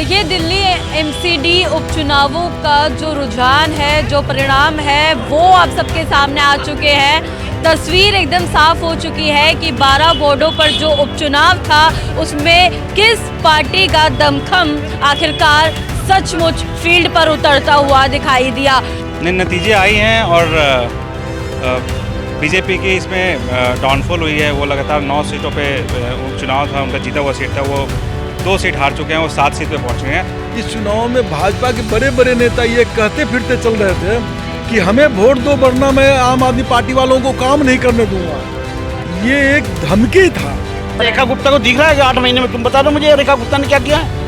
देखिए, दिल्ली एमसीडी उपचुनावों का जो रुझान है, जो परिणाम है, वो आप सबके सामने आ चुके हैं। तस्वीर एकदम साफ हो चुकी है कि 12 वार्डों पर जो उपचुनाव था उसमें किस पार्टी का दमखम आखिरकार सचमुच फील्ड पर उतरता हुआ दिखाई दिया। नतीजे आई हैं और बीजेपी की इसमें डाउनफॉल हुई है। वो लगातार 9 सीटों पे उपचुनाव था, उनका जीता हुआ सीट था, वो 2 सीट हार चुके हैं, वो 7 सीट पे पहुंच गए हैं। इस चुनाव में भाजपा के बड़े बड़े नेता ये कहते फिरते चल रहे थे कि हमें वोट दो वरना मैं आम आदमी पार्टी वालों को काम नहीं करने दूंगा। ये एक धमकी था। रेखा गुप्ता को दिख रहा है कि 8 महीने में, तुम बता दो मुझे रेखा गुप्ता ने क्या किया है?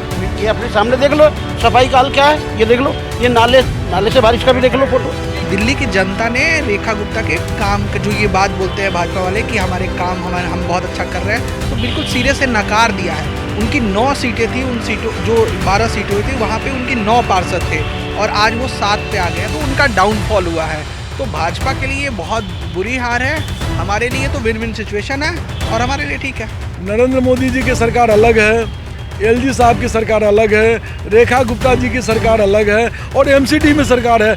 ये अपने सामने देख लो, सफाई का हाल क्या है ये देख लो, ये नाले से बारिश का भी देख लो फोटो। दिल्ली की जनता ने रेखा गुप्ता के काम जो ये बात बोलते हैं भाजपा वाले कि हम बहुत अच्छा कर रहे हैं, तो बिल्कुल सीरियस से नकार दिया है। उनकी 9 सीटें थी, उन सीटों जो 12 सीटें हुई थी वहाँ पे उनकी 9 पार्षद थे और आज वो 7 पे आ गए, तो उनका डाउनफॉल हुआ है। तो भाजपा के लिए बहुत बुरी हार है, हमारे लिए तो विन विन सिचुएशन है और हमारे लिए ठीक है। नरेंद्र मोदी जी की सरकार अलग है, एलजी साहब की सरकार अलग है, रेखा गुप्ता जी की सरकार अलग है और एमसीडी में सरकार है।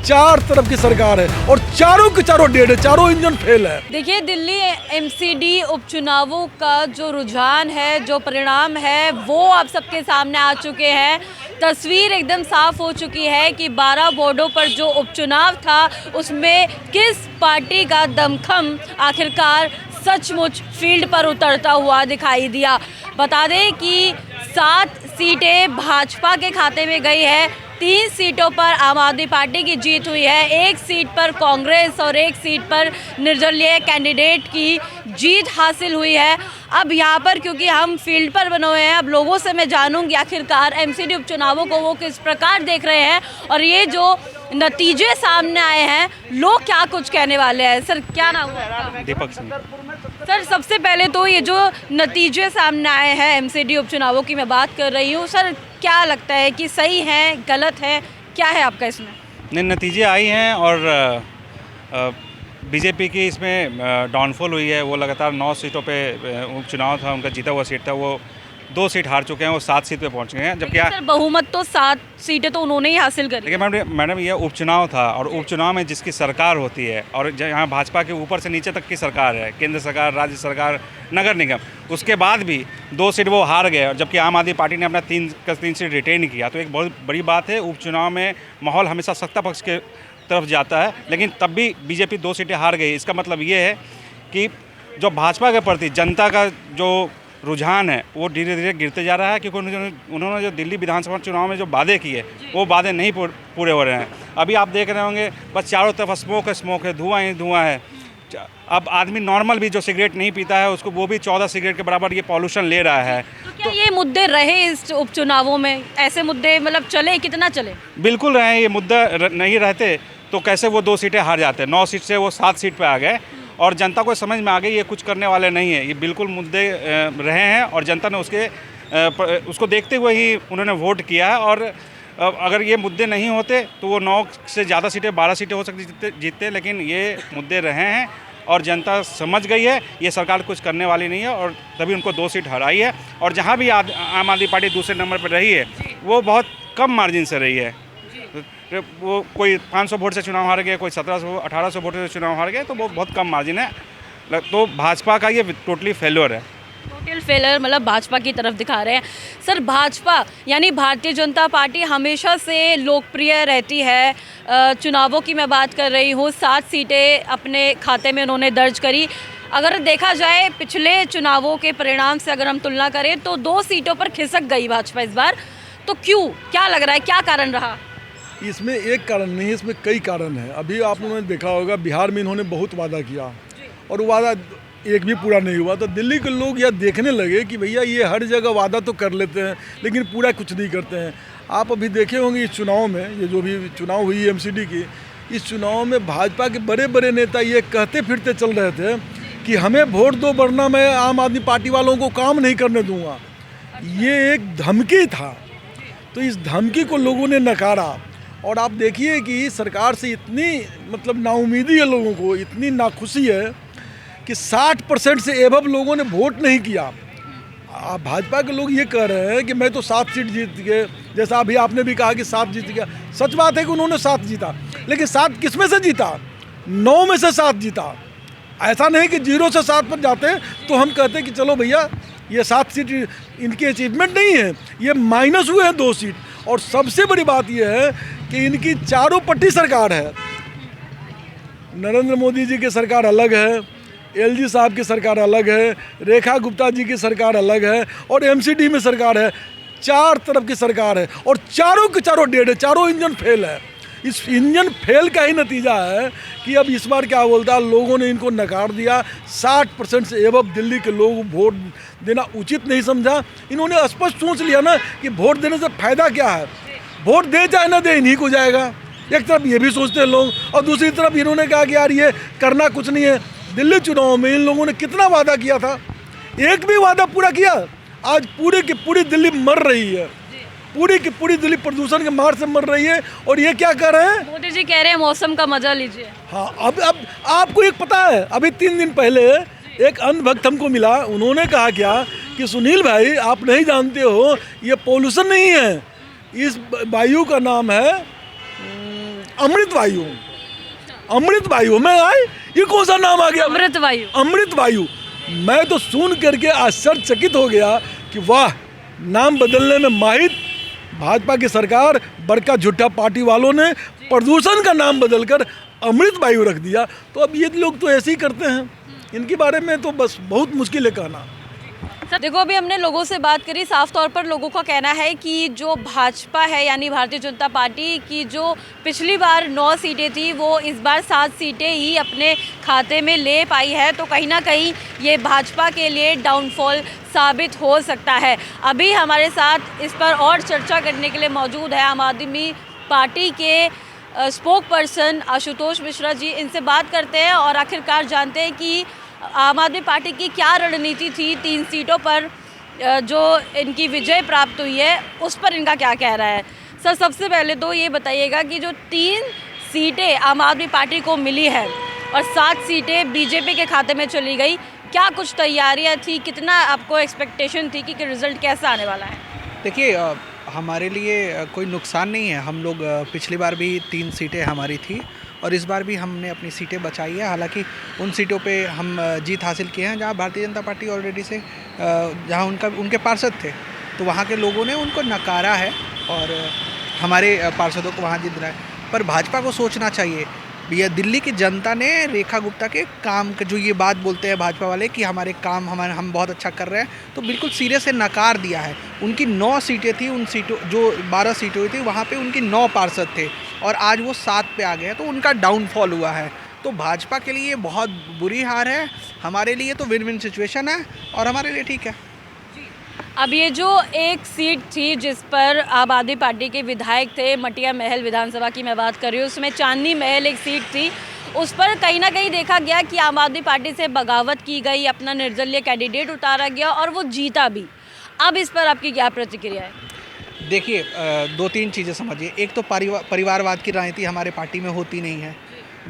4 तरफ की सरकार है और चारों के चारों डेड है, चारों इंजन फेल है। देखिए, दिल्ली एमसीडी उपचुनावों का जो रुझान है, जो परिणाम है, वो आप सबके सामने आ चुके हैं। तस्वीर एकदम साफ हो चुकी है कि 12 वार्डों पर जो उपचुनाव था उसमें किस पार्टी का दमखम आखिरकार सचमुच फील्ड पर उतरता हुआ दिखाई दिया। बता दें कि 7 सीटें भाजपा के खाते में गई है, 3 सीटों पर आम आदमी पार्टी की जीत हुई है, 1 सीट पर कांग्रेस और 1 सीट पर निर्दलीय कैंडिडेट की जीत हासिल हुई है। अब यहाँ पर क्योंकि हम फील्ड पर बने हुए हैं, अब लोगों से मैं जानूंगी आखिरकार एमसीडी उपचुनावों को वो किस प्रकार देख रहे हैं और ये जो नतीजे सामने आए हैं लोग क्या कुछ कहने वाले हैं। सर, क्या नाम है? दीपक सिंह। सर, सबसे पहले तो ये जो नतीजे सामने आए हैं एमसीडी उपचुनावों की मैं बात कर रही हूँ, सर क्या लगता है कि सही है, गलत है, क्या है आपका इसमें? नतीजे आई हैं और बीजेपी की इसमें डाउनफॉल हुई है। वो लगातार 9 सीटों पे उपचुनाव था, उनका जीता हुआ सीट था, वो 2 सीट हार चुके हैं, वो 7 सीट पे पहुंच गए हैं। जबकि सर बहुमत तो 7 सीटें तो उन्होंने ही हासिल करी। देखिए मैडम, ये उपचुनाव था और उपचुनाव में जिसकी सरकार होती है और यहाँ भाजपा के ऊपर से नीचे तक की सरकार है, केंद्र सरकार, राज्य सरकार, नगर निगम, उसके बाद भी 2 सीट वो हार गए और जबकि आम आदमी पार्टी ने अपना 3 सीट रिटेन किया। तो एक बहुत बड़ी बात है। उपचुनाव में माहौल हमेशा सत्ता पक्ष के तरफ जाता है, लेकिन तब भी बीजेपी 2 सीटें हार गई। इसका मतलब ये है कि जो भाजपा के प्रति जनता का जो रुझान है वो धीरे धीरे गिरते जा रहा है, क्योंकि उन्होंने जो दिल्ली विधानसभा चुनाव में जो वादे किए वो वादे नहीं पूरे हो रहे हैं। अभी आप देख रहे होंगे बस चारों तरफ स्मोक है, धुआं ही धुआं है। अब आदमी नॉर्मल भी जो सिगरेट नहीं पीता है उसको वो भी 14 सिगरेट के बराबर ये पॉल्यूशन ले रहा है। तो क्या ये मुद्दे रहे इस उपचुनावों में? ऐसे मुद्दे मतलब चले, कितना चले? बिल्कुल रहे। ये मुद्दा नहीं रहते तो कैसे वो 2 सीटें हार जाते। 9 सीट से वो 7 सीट पे आ गए और जनता को समझ में आ गई ये कुछ करने वाले नहीं है। ये बिल्कुल मुद्दे रहे हैं और जनता ने उसको देखते हुए ही उन्होंने वोट किया है। और अगर ये मुद्दे नहीं होते तो वो 9 से ज़्यादा सीटें, 12 सीटें हो सकती जीतते, लेकिन ये मुद्दे रहे हैं और जनता समझ गई है ये सरकार कुछ करने वाली नहीं है और तभी उनको 2 सीट हराई है। और जहाँ भी आम आदमी पार्टी दूसरे नंबर पर रही है वो बहुत कम मार्जिन से रही है। वो कोई 500 वोट से चुनाव हार गए, कोई 1700-1800 वोट से चुनाव हार गए, तो वो बहुत कम मार्जिन है। तो भाजपा का ये टोटली फेल्योर है। टोटल फेलर मतलब भाजपा की तरफ दिखा रहे हैं। सर, भाजपा यानी भारतीय जनता पार्टी हमेशा से लोकप्रिय रहती है। चुनावों की मैं बात कर रही हूँ, 7 सीटें अपने खाते में उन्होंने दर्ज करी। अगर देखा जाए पिछले चुनावों के परिणाम से अगर हम तुलना करें तो 2 सीटों पर खिसक गई भाजपा इस बार। तो क्यों, क्या लग रहा है, क्या कारण रहा? इसमें एक कारण नहीं है, इसमें कई कारण हैं। अभी आप लोगों ने देखा होगा बिहार में इन्होंने बहुत वादा किया और वादा एक भी पूरा नहीं हुआ। तो दिल्ली के लोग यह देखने लगे कि भैया ये हर जगह वादा तो कर लेते हैं लेकिन पूरा कुछ नहीं करते हैं। आप अभी देखे होंगे इस चुनाव में, ये जो भी चुनाव हुई एमसीडी की, इस चुनाव में भाजपा के बड़े बड़े नेता ये कहते फिरते चल रहे थे कि हमें वोट दो वरना मैं आम आदमी पार्टी वालों को काम नहीं करने दूंगा। ये एक धमकी था, तो इस धमकी को लोगों ने नकारा। और आप देखिए कि सरकार से इतनी मतलब नाउमीदी है लोगों को, इतनी नाखुशी है कि 60% से एबव लोगों ने वोट नहीं किया। भाजपा के लोग ये कह रहे हैं कि मैं तो 7 सीट जीत गए, जैसा अभी आपने भी कहा कि 7 जीत गया। सच बात है कि उन्होंने 7 जीता, लेकिन 7 किस में से जीता? 9 में से 7 जीता। ऐसा नहीं कि 0 से 7 पर जाते तो हम कहते कि चलो भैया ये 7 सीट इनकी अचीवमेंट नहीं है, ये माइनस हुए हैं 2 सीट। और सबसे बड़ी बात यह है कि इनकी चारों पट्टी सरकार है। नरेंद्र मोदी जी की सरकार अलग है, एलजी साहब की सरकार अलग है, रेखा गुप्ता जी की सरकार अलग है, और एमसीडी में सरकार है। 4 तरफ की सरकार है और चारों के चारों डेड है, चारों इंजन फेल है। इस इंजन फेल का ही नतीजा है कि अब इस बार क्या बोलता है, लोगों ने इनको नकार दिया। 60% से एबव दिल्ली के लोग वोट देना उचित नहीं समझा। इन्होंने स्पष्ट सोच लिया ना कि वोट देने से फायदा क्या है, वोट दे चाहे ना दे इन्हीं को जाएगा। एक तरफ ये भी सोचते हैं लोग, और दूसरी तरफ इन्होंने कहा कि यार ये करना कुछ नहीं है। दिल्ली चुनाव में इन लोगों ने कितना वादा किया था, एक भी वादा पूरा किया? आज पूरी की पूरी दिल्ली मर रही है, पूरी की पूरी दिल्ली प्रदूषण के मार से मर रही है। और ये क्या कर रहे हैं, मोदी जी कह रहे हैं मौसम का मजा लीजिए। हाँ, अब आपको एक पता है, अभी 3 दिन पहले एक अंधभक्त हमको मिला, उन्होंने कहा क्या कि सुनील भाई आप नहीं जानते हो ये पोल्यूशन नहीं है, इस वायु का नाम है अमृत वायु। अमृत वायु में आए, ये कौन सा नाम आ गया? अमृत वायु। अमृत वायु। मैं तो सुन करके आश्चर्यचकित हो गया कि वाह, नाम बदलने में माहिर भाजपा की सरकार, बड़का झूठा पार्टी वालों ने प्रदूषण का नाम बदलकर अमृत वायु रख दिया। तो अब ये लोग तो ऐसे ही करते हैं, इनके बारे में तो बस बहुत मुश्किल है कहना। देखो अभी हमने लोगों से बात करी, साफ तौर पर लोगों का कहना है कि जो भाजपा है यानी भारतीय जनता पार्टी की जो पिछली बार 9 सीटें थी वो इस बार 7 सीटें ही अपने खाते में ले पाई है। तो कहीं ना कहीं ये भाजपा के लिए डाउनफॉल साबित हो सकता है। अभी हमारे साथ इस पर और चर्चा करने के लिए मौजूद है आम आदमी पार्टी के स्पोक पर्सन आशुतोष मिश्रा जी। इनसे बात करते हैं और आखिरकार जानते हैं कि आम आदमी पार्टी की क्या रणनीति थी 3 सीटों पर जो इनकी विजय प्राप्त हुई है, उस पर इनका क्या कह रहा है। सर सबसे पहले तो ये बताइएगा कि जो 3 सीटें आम आदमी पार्टी को मिली है और 7 सीटें बीजेपी के खाते में चली गई, क्या कुछ तैयारियां थी, कितना आपको एक्सपेक्टेशन थी कि रिजल्ट कैसा आने वाला है? देखिए, हमारे लिए कोई नुकसान नहीं है। हम लोग पिछली बार भी 3 सीटें हमारी थी और इस बार भी हमने अपनी सीटें बचाई है। हालांकि उन सीटों पे हम जीत हासिल किए हैं जहां भारतीय जनता पार्टी ऑलरेडी से जहां उनके पार्षद थे, तो वहां के लोगों ने उनको नकारा है और हमारे पार्षदों को वहां जीत दिलाया। पर भाजपा को सोचना चाहिए, ये दिल्ली की जनता ने रेखा गुप्ता के काम जो ये बात बोलते हैं भाजपा वाले कि हमारे काम हम बहुत अच्छा कर रहे हैं, तो बिल्कुल सिरे से नकार दिया है। उनकी 9 सीटें थी, उन सीटों जो 12 सीटें हुई थी वहाँ पे उनकी 9 पार्षद थे और आज वो 7 पे आ गए हैं, तो उनका डाउनफॉल हुआ है। तो भाजपा के लिए बहुत बुरी हार है, हमारे लिए तो विन विन सिचुएशन है और हमारे लिए ठीक है। अब ये जो एक सीट थी जिस पर आम आदमी पार्टी के विधायक थे, मटिया महल विधानसभा की मैं बात कर रही हूँ, उसमें चांदनी महल एक सीट थी, उस पर कहीं ना कहीं देखा गया कि आम आदमी पार्टी से बगावत की गई, अपना निर्दलीय कैंडिडेट उतारा गया और वो जीता भी। अब इस पर आपकी क्या प्रतिक्रिया है? देखिए, 2-3 चीज़ें समझिए। एक तो परिवारवाद की राजनीति हमारे पार्टी में होती नहीं है।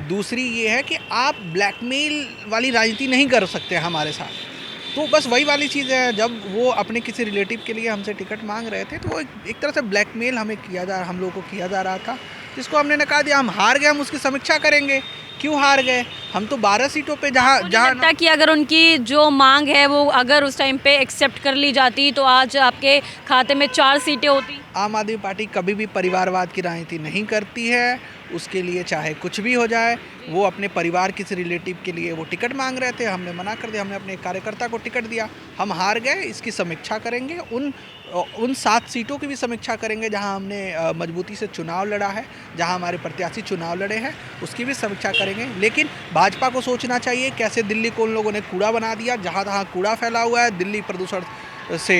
दूसरी ये है कि आप ब्लैकमेल वाली राजनीति नहीं कर सकते हमारे साथ। तो बस वही वाली चीज़ है, जब वो अपने किसी रिलेटिव के लिए हमसे टिकट मांग रहे थे तो वो एक तरह से ब्लैकमेल हम लोगों को किया जा रहा था, जिसको हमने नकार दिया। हम हार गए, हम उसकी समीक्षा करेंगे क्यों हार गए। हम तो 12 सीटों पे जहाँ लगता कि अगर उनकी जो मांग है वो अगर उस टाइम पे एक्सेप्ट कर ली जाती तो आज आपके खाते में 4 सीटें होती। आम आदमी पार्टी कभी भी परिवारवाद की राजनीति नहीं करती है। उसके लिए चाहे कुछ भी हो जाए, वो अपने परिवार किसी रिलेटिव के लिए वो टिकट मांग रहे थे, हमने मना कर दिया। हमने अपने कार्यकर्ता को टिकट दिया, हम हार गए, इसकी समीक्षा करेंगे। उन 7 सीटों की भी समीक्षा करेंगे जहां हमने मजबूती से चुनाव लड़ा है, जहां हमारे प्रत्याशी चुनाव लड़े हैं, उसकी भी समीक्षा करेंगे। लेकिन भाजपा को सोचना चाहिए कैसे दिल्ली को उन लोगों ने कूड़ा बना दिया। जहां तहां कूड़ा फैला हुआ है, दिल्ली प्रदूषण से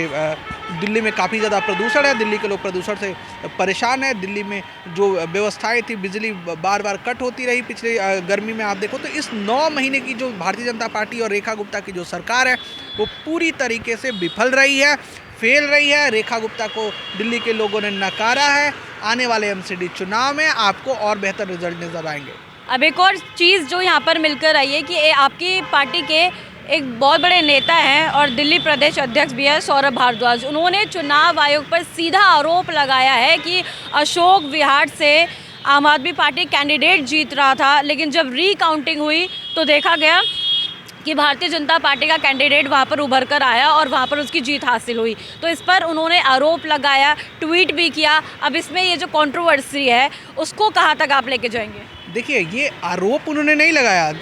दिल्ली में काफ़ी ज़्यादा प्रदूषण है, दिल्ली के लोग प्रदूषण से परेशान है। दिल्ली में जो व्यवस्थाएं थी, बिजली बार बार कट होती रही पिछले गर्मी में। आप देखो तो इस 9 महीने की जो भारतीय जनता पार्टी और रेखा गुप्ता की जो सरकार है वो पूरी तरीके से विफल रही है, फेल रही है। रेखा गुप्ता को दिल्ली के लोगों ने नकारा है। आने वाले एमसीडी चुनाव में आपको और बेहतर रिजल्ट नजर आएंगे। अब एक और चीज़ जो यहाँ पर मिलकर आई है कि आपकी पार्टी के एक बहुत बड़े नेता हैं और दिल्ली प्रदेश अध्यक्ष भी है सौरभ भारद्वाज। उन्होंने चुनाव आयोग पर सीधा आरोप लगाया है कि अशोक विहार से आम आदमी पार्टी कैंडिडेट जीत रहा था, लेकिन जब रीकाउंटिंग हुई तो देखा गया कि भारतीय जनता पार्टी का कैंडिडेट वहाँ पर उभर कर आया और वहाँ पर उसकी जीत हासिल हुई। तो इस पर उन्होंने आरोप लगाया, ट्वीट भी किया। अब इसमें ये जो कंट्रोवर्सी है उसको कहाँ तक आप लेके जाएंगे? देखिए, ये आरोप उन्होंने नहीं लगाया।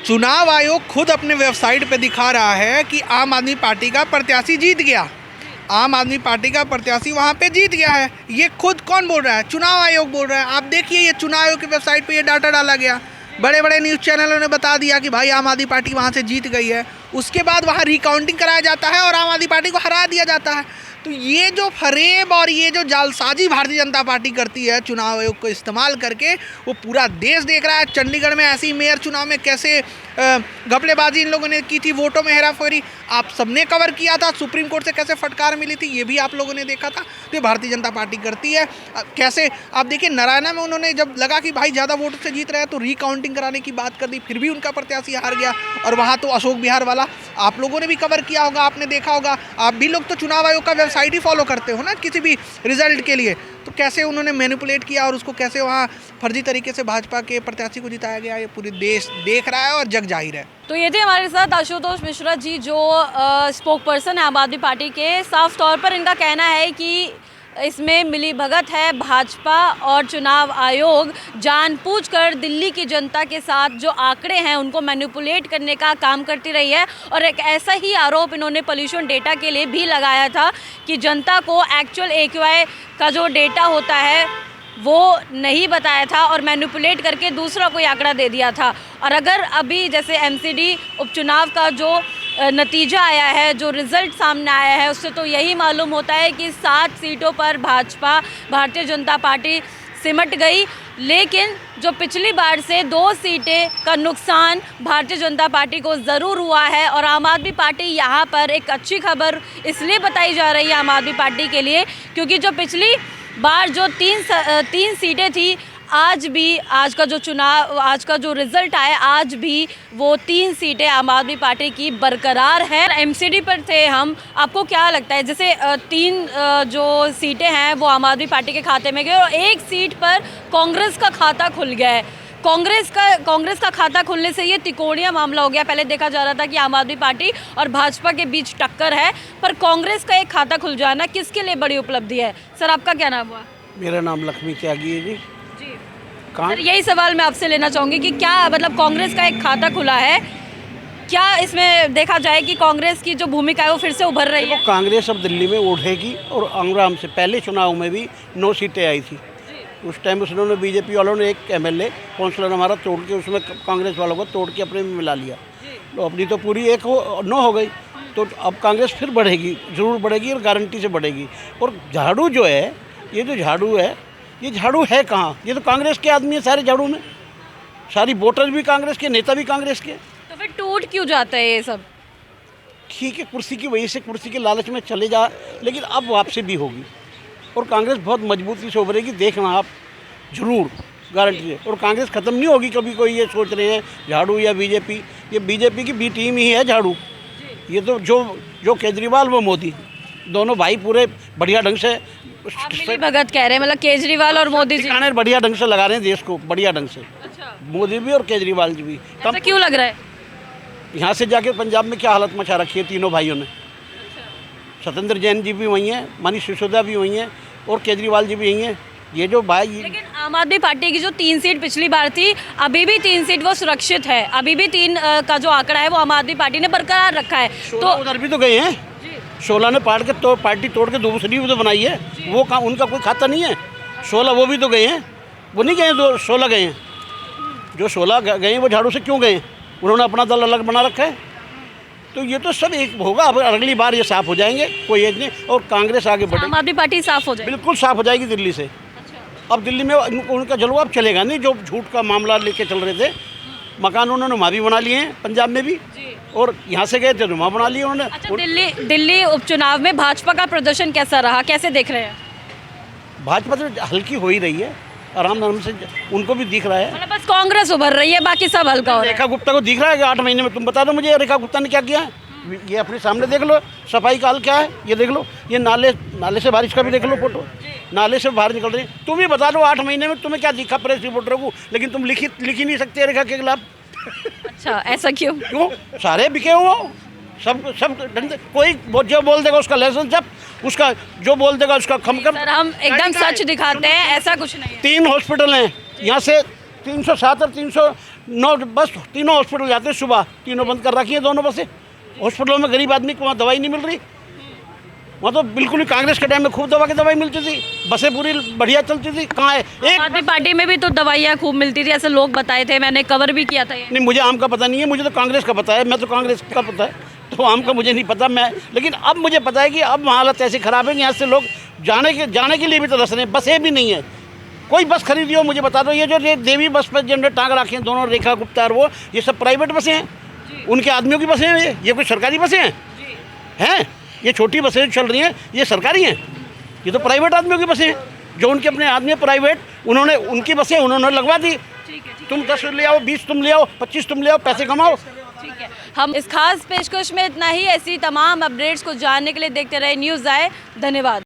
चुनाव आयोग खुद अपने वेबसाइट पे दिखा रहा है कि आम आदमी पार्टी का प्रत्याशी जीत गया। आम आदमी पार्टी का प्रत्याशी वहाँ पे जीत गया है। ये खुद कौन बोल रहा है? चुनाव आयोग बोल रहा है। आप देखिए, ये चुनाव आयोग की वेबसाइट पे ये डाटा डाला गया। बड़े बड़े न्यूज़ चैनलों ने बता दिया कि भाई आम आदमी पार्टी वहाँ से जीत गई है। उसके बाद वहाँ रिकाउंटिंग कराया जाता है और आम आदमी पार्टी को हरा दिया जाता है। तो ये जो फरेब और ये जो जालसाजी भारतीय जनता पार्टी करती है चुनाव आयोग को इस्तेमाल करके, वो पूरा देश देख रहा है। चंडीगढ़ में ऐसी मेयर चुनाव में कैसे घपलेबाजी इन लोगों ने की थी, वोटों में हेराफेरी आप सबने कवर किया था। सुप्रीम कोर्ट से कैसे फटकार मिली थी ये भी आप लोगों ने देखा था। तो ये भारतीय जनता पार्टी करती है। कैसे आप देखिए, नारायणा में उन्होंने जब लगा कि भाई ज़्यादा वोटों से जीत रहे हैं तो रिकाउंटिंग कराने की बात कर दी, फिर भी उनका प्रत्याशी हार गया। और वहाँ तो अशोक विहार वाला आप लोगों ने भी कवर किया होगा, आपने देखा होगा। आप भी लोग तो चुनाव आयोग का वेबसाइट ही फॉलो करते हो ना किसी भी रिजल्ट के लिए। तो कैसे उन्होंने मैनिपुलेट किया और उसको कैसे वहाँ फर्जी तरीके से भाजपा के प्रत्याशी को जिताया गया, ये पूरे देश देख रहा है और जग जाहिर है। तो ये थे हमारे साथ आशुतोष मिश्रा जी, जो स्पोक पर्सन है आम आदमी पार्टी के। साफ तौर पर इनका कहना है कि इसमें मिलीभगत है। भाजपा और चुनाव आयोग जानबूझकर दिल्ली की जनता के साथ जो आंकड़े हैं उनको मैनिपुलेट करने का काम करती रही है। और एक ऐसा ही आरोप इन्होंने पोल्यूशन डेटा के लिए भी लगाया था कि जनता को एक्चुअल AQI का जो डेटा होता है वो नहीं बताया था और मैनिपुलेट करके दूसरा कोई आंकड़ा दे दिया था। और अगर अभी जैसे MCD उपचुनाव का जो नतीजा आया है, जो रिज़ल्ट सामने आया है, उससे तो यही मालूम होता है कि 7 सीटों पर भाजपा भारतीय जनता पार्टी सिमट गई। लेकिन जो पिछली बार से 2 सीटें का नुकसान भारतीय जनता पार्टी को ज़रूर हुआ है। और आम आदमी पार्टी यहाँ पर एक अच्छी खबर इसलिए बताई जा रही है आम आदमी पार्टी के लिए, क्योंकि जो पिछली बार जो 3 सीटें थी, आज का जो रिज़ल्ट आया, आज भी वो 3 सीटें आम आदमी पार्टी की बरकरार है। MCD पर थे हम। आपको क्या लगता है, जैसे 3 जो सीटें हैं वो आम आदमी पार्टी के खाते में गए और 1 सीट पर कांग्रेस का खाता खुल गया है। कांग्रेस का खाता खुलने से ये तिकोड़िया मामला हो गया। पहले देखा जा रहा था कि आम आदमी पार्टी और भाजपा के बीच टक्कर है, पर कांग्रेस का एक खाता खुल जाना किसके लिए बड़ी उपलब्धि है? सर, आपका क्या नाम हुआ? मेरा नाम लक्ष्मी त्यागी है जी। सर, यही सवाल मैं आपसे लेना चाहूँगी कि क्या मतलब कांग्रेस का एक खाता खुला है, क्या इसमें देखा जाए कि कांग्रेस की जो भूमिका है वो फिर से उभर रही है? कांग्रेस अब दिल्ली में उठेगी और आराम से। पहले चुनाव में भी 9 सीटें आई थी। उस टाइम उसने बीजेपी वालों ने एक MLA काउंसलर हमारा तोड़ के, उसमें कांग्रेस वालों को तोड़ के अपने में मिला लिया। तो अपनी तो पूरी 9 हो गई। तो अब कांग्रेस फिर बढ़ेगी, ज़रूर बढ़ेगी और गारंटी से बढ़ेगी। और झाड़ू जो है, ये जो झाड़ू है, ये झाड़ू है कहाँ? ये तो कांग्रेस के आदमी है सारे झाड़ू में। सारी वोटर भी कांग्रेस के, नेता भी कांग्रेस के। तो फिर टूट क्यों जाता है ये सब? ठीक है, कुर्सी की वजह से, कुर्सी के लालच में चले जा, लेकिन अब वापसी भी होगी और कांग्रेस बहुत मजबूती से उभरेगी। देखना आप, ज़रूर, गारंटी है। और कांग्रेस ख़त्म नहीं होगी कभी। कोई ये सोच रहे हैं झाड़ू या बीजेपी, ये बीजेपी की बी टीम ही है झाड़ू। ये तो जो केजरीवाल वो मोदी, दोनों भाई पूरे बढ़िया ढंग से भगत कह रहे हैं, मतलब केजरीवाल और मोदी जी बढ़िया ढंग से लगा रहे हैं देश को, बढ़िया ढंग से। अच्छा। मोदी भी और केजरीवाल जी भी। ऐसा क्यों लग रहा है? यहाँ से जाके पंजाब में क्या हालत मचा रखी है तीनों भाइयों ने। सत्येंद्र जैन जी भी वहीं हैं, मनीष सिसोदिया भी वहीं हैं और केजरीवाल जी भी वहीं हैं। ये जो भाई, लेकिन आम आदमी पार्टी की जो 3 सीट पिछली बार थी, अभी भी 3 सीट वो सुरक्षित है। अभी भी 3 का जो आंकड़ा है वो आम आदमी पार्टी ने बरकरार रखा है। तो उधर भी तो गए हैं। 16 ने पार्टी तोड़ के दूसरी भी तो बनाई है। वो उनका कोई खाता नहीं है। 16 वो भी तो गए हैं, वो नहीं गए, 16 गए हैं। जो 16 गए हैं वो झाड़ू से क्यों गए? उन्होंने अपना दल अलग बना रखा है। तो ये तो सब एक होगा। अब अगली बार ये साफ हो जाएंगे, कोई एक नहीं। और कांग्रेस आगे बढ़ेगी, आम आदमी पार्टी साफ हो जाएगी, बिल्कुल साफ हो जाएगी दिल्ली से। अब दिल्ली में उनका जलवा अब चलेगा नहीं। जो झूठ का मामला लेके चल रहे थे, मकान उन्होंने वहाँ भी बना लिए हैं, पंजाब में भी, और यहाँ से गए थे तो वहाँ बना लिए उन्होंने। अच्छा, दिल्ली उपचुनाव में भाजपा का प्रदर्शन कैसा रहा, कैसे देख रहे हैं? भाजपा तो हल्की हो ही रही है। आराम से उनको भी दिख रहा है। मतलब बस कांग्रेस उभर रही है, बाकी सब हल्का हो रहा है। रेखा गुप्ता को दिख रहा है कि 8 महीने में, तुम बता दो मुझे रेखा गुप्ता ने क्या किया है? ये अपने सामने देख लो, सफाई का हाल क्या है ये देख लो, ये नाले से बारिश का भी देख लो फोटो, नाले से बाहर निकल रही है। तुम ही बता दो 8 महीने में तुम्हें क्या दिखा प्रेस रिपोर्टर को, लेकिन तुम लिख ही नहीं सकते रेखा के खिलाफ। अच्छा, ऐसा क्यों? क्यों? सारे बिके हुए हो, सब डंडे, कोई जो बोल देगा उसका लाइसेंस जब्त, उसका जो बोल देगा उसका खमकर। सर हम एकदम सच दिखाते हैं, ऐसा कुछ नहीं है। 3 हॉस्पिटल हैं यहाँ से, 307 और 309 बस, तीनों हॉस्पिटल जाते हैं सुबह, तीनों बंद कर रखी है दोनों बसें। हॉस्पिटलों में गरीब आदमी को वहाँ दवाई नहीं मिल रही। वहाँ तो बिल्कुल ही कांग्रेस के टाइम में खूब दवाई मिलती थी, बसें पूरी बढ़िया चलती थी। कहाँ है? आम आदमी पार्टी में भी तो दवाइयाँ खूब मिलती थी, ऐसे लोग बताए थे, मैंने कवर भी किया था ये। नहीं, मुझे आम का पता नहीं है, मुझे तो कांग्रेस का पता है, मैं तो कांग्रेस का पता है, तो आम का मुझे नहीं पता। मैं लेकिन अब मुझे पता है कि अब हालत ऐसी ख़राब है कि यहाँ से लोग जाने के लिए भी तरस रहे हैं, बसें भी नहीं है। कोई बस खरीदी हो मुझे बता दो। ये जो देवी बस पर जिन्होंने टांग रखे हैं दोनों, रेखा गुप्ता और वो, ये सब प्राइवेट बसें हैं, उनके आदमियों की बसें हैं। ये कोई सरकारी बसें हैं? ये छोटी बसें चल रही हैं, ये सरकारी हैं? ये तो प्राइवेट आदमियों की बसें हैं, जो उनके अपने आदमी प्राइवेट, उन्होंने उनकी बसें उन्होंने लगवा दी। तुम 10 ले आओ, 20 तुम ले आओ, 25 तुम ले आओ, पैसे कमाओ। ठीक है, हम इस खास पेशकश में इतना ही। ऐसी तमाम अपडेट्स को जानने के लिए देखते रहे न्यूज़ आए। धन्यवाद।